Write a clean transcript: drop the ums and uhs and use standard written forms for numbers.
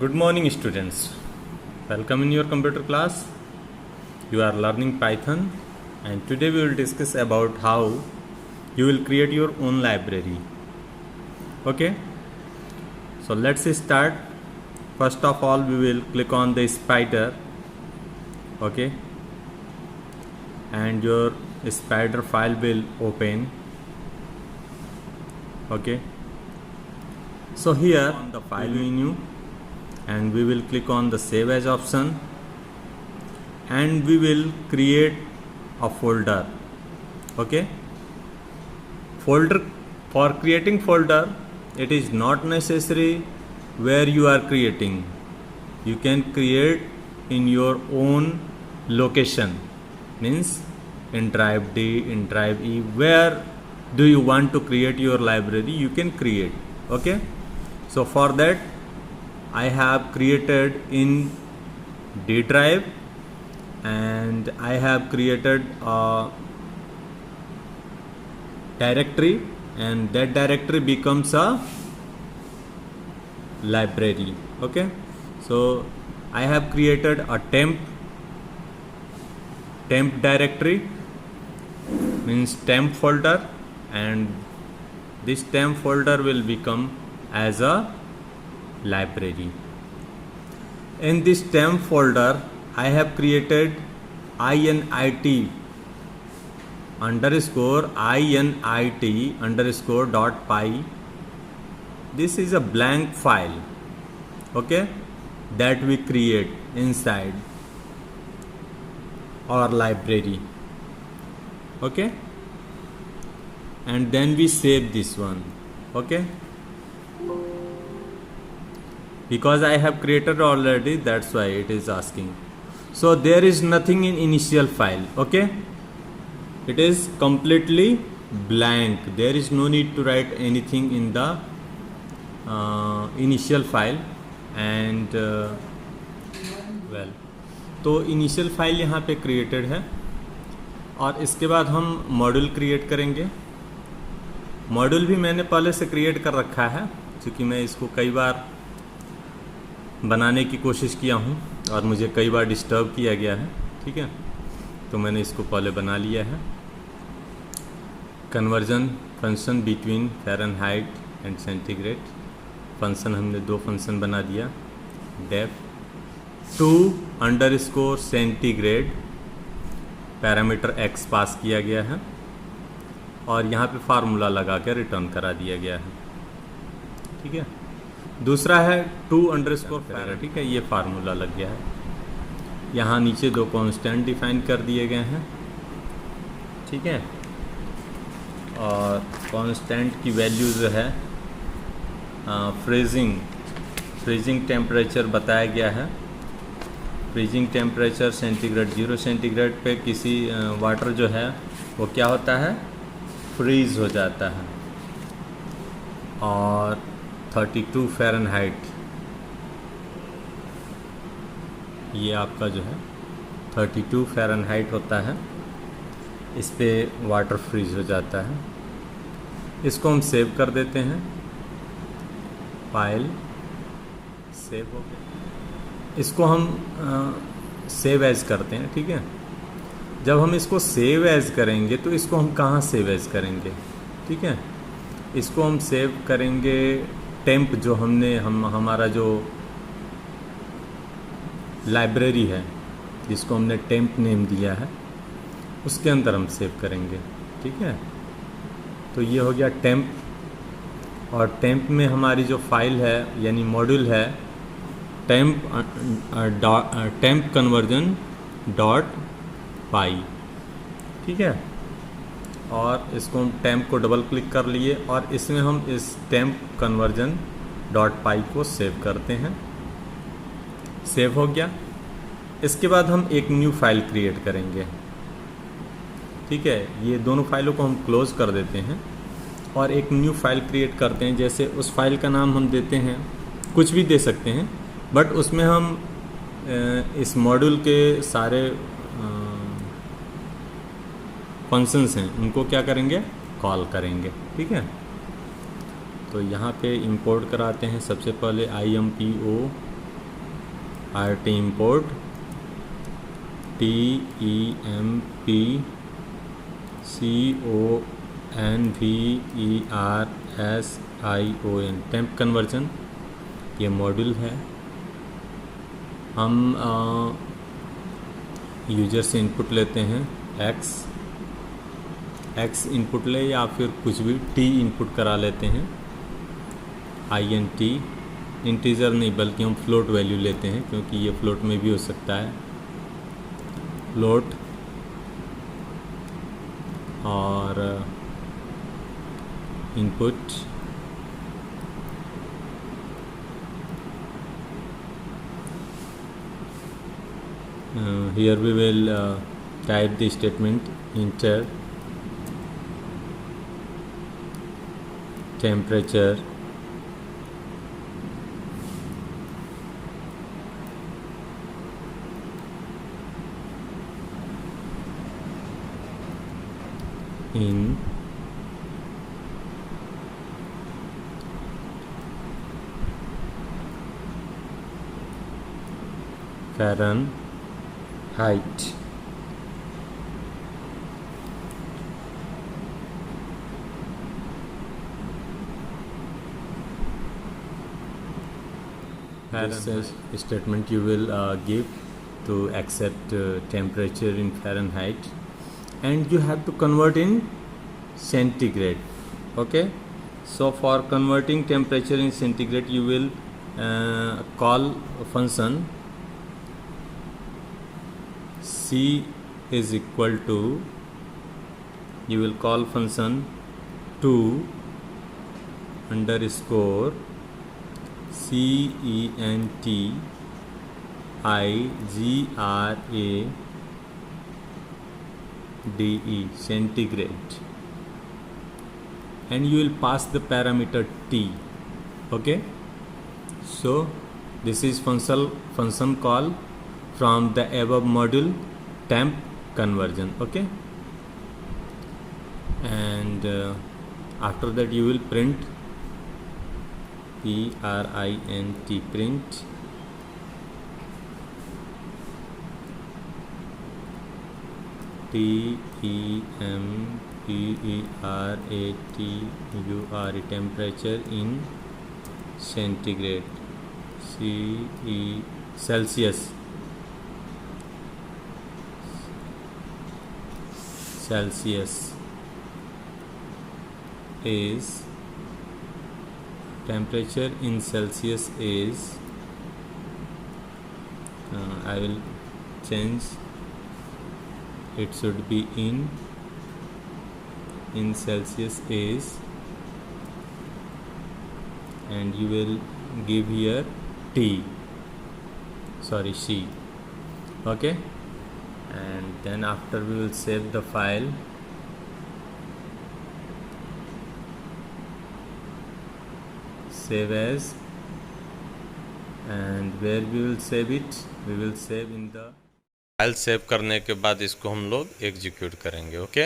Good morning, students. Welcome in your computer class. You are learning Python, and today we will discuss about how you will create your own library. Okay, so let's start. First of all, we will click on the spider. Okay, and your spider file will open. Okay, so here on the file menu, and we will click on the save as option, and we will create a folder. Okay, folder, for creating folder, it is not necessary where you are creating. You can create in your own location, means in drive D, in drive E, where do you want to create your library, you can create. Okay, so for that I have created in D drive, and I have created a directory, and that directory becomes a library. Okay, so I have created a temp directory, means temp folder, and this temp folder will become as a library. In this temp folder I have created init underscore dot py. This is a blank file, okay, that we create inside our library. Okay, and then we save this one. Okay, because I have created already, that's why it is asking. So there is nothing in initial file. Okay, it is completely blank. There is no need to write anything in the initial file. And तो initial file यहाँ पे created है, और इसके बाद हम module create करेंगे. Module भी मैंने पहले से क्रिएट कर रखा है, क्योंकि मैं इसको कई बार बनाने की कोशिश किया हूँ और मुझे कई बार डिस्टर्ब किया गया है. ठीक है, तो मैंने इसको पहले बना लिया है. Conversion function between Fahrenheit and centigrade function, हमने दो फंक्शन बना दिया. Def to underscore centigrade parameter x pass किया गया है, और यहाँ पे फार्मूला लगा के रिटर्न करा दिया गया है. ठीक है, दूसरा है टू अंडरस्कोर पैरा. ठीक है, ये फार्मूला लग गया है. यहाँ नीचे दो कांस्टेंट डिफाइन कर दिए गए हैं. ठीक है, और कांस्टेंट की वैल्यू जो है फ्रीजिंग टेम्परेचर बताया गया है. फ्रीजिंग टेम्परेचर सेंटीग्रेड 0 सेंटीग्रेड पे किसी वाटर जो है वो क्या होता है, फ्रीज हो जाता है. और 32 फ़ारेनहाइट, ये आपका जो है 32 फ़ारेनहाइट होता है, इस पे वाटर फ्रीज हो जाता है. इसको हम सेव कर देते हैं. फाइल सेव हो गया. इसको हम सेव एज करते हैं. ठीक है, जब हम इसको सेव एज करेंगे तो इसको हम कहाँ सेव एज करेंगे. ठीक है, इसको हम सेव करेंगे टेम्प, जो हमारा जो लाइब्रेरी है जिसको हमने टेम्प नेम दिया है, उसके अंदर हम सेव करेंगे. ठीक है, तो ये हो गया टेम्प, और टेम्प में हमारी जो फाइल है यानी मॉड्यूल है टेम्प कन्वर्जन डॉट पाई. ठीक है, और इसको हम टेम्प को डबल क्लिक कर लिए, और इसमें हम इस टेम्प कन्वर्जन डॉट पाई को सेव करते हैं. सेव हो गया. इसके बाद हम एक न्यू फाइल क्रिएट करेंगे. ठीक है, ये दोनों फाइलों को हम क्लोज कर देते हैं और एक न्यू फाइल क्रिएट करते हैं. जैसे उस फाइल का नाम हम देते हैं, कुछ भी दे सकते हैं, बट उसमें हम इस मॉड्यूल के सारे फंक्शंस हैं उनको क्या करेंगे, कॉल करेंगे। ठीक है, तो यहाँ पे इंपोर्ट कराते हैं सबसे पहले IMPO rt import TEMPCONVERSION temp conversion ये मॉड्यूल है। हम यूजर से इनपुट लेते हैं x इनपुट ले या फिर कुछ भी t इनपुट करा लेते हैं int इंटीजर नहीं बल्कि हम फ्लोट वैल्यू लेते हैं क्योंकि ये फ्लोट में भी हो सकता है फ्लोट और input here we will type the statement enter temperature in Fahrenheit. This statement you will give to accept temperature in Fahrenheit, and you have to convert in centigrade. Okay, so for converting temperature in centigrade you will call a function C is equal to, you will call function 2 underscore CENTIGRADE centigrade, and you will pass the parameter t. Okay, so this is function call from the above module temp conversion. Okay, and after that you will print print TEMPERATURE temperature in centigrade Celsius is temperature in Celsius is I will change, it should be in Celsius is, and you will give here C. Okay, and then after we will save the file. Save as, and where we will save it, we will save in the file save करने के बाद इसको हम लोग execute करेंगे। Okay.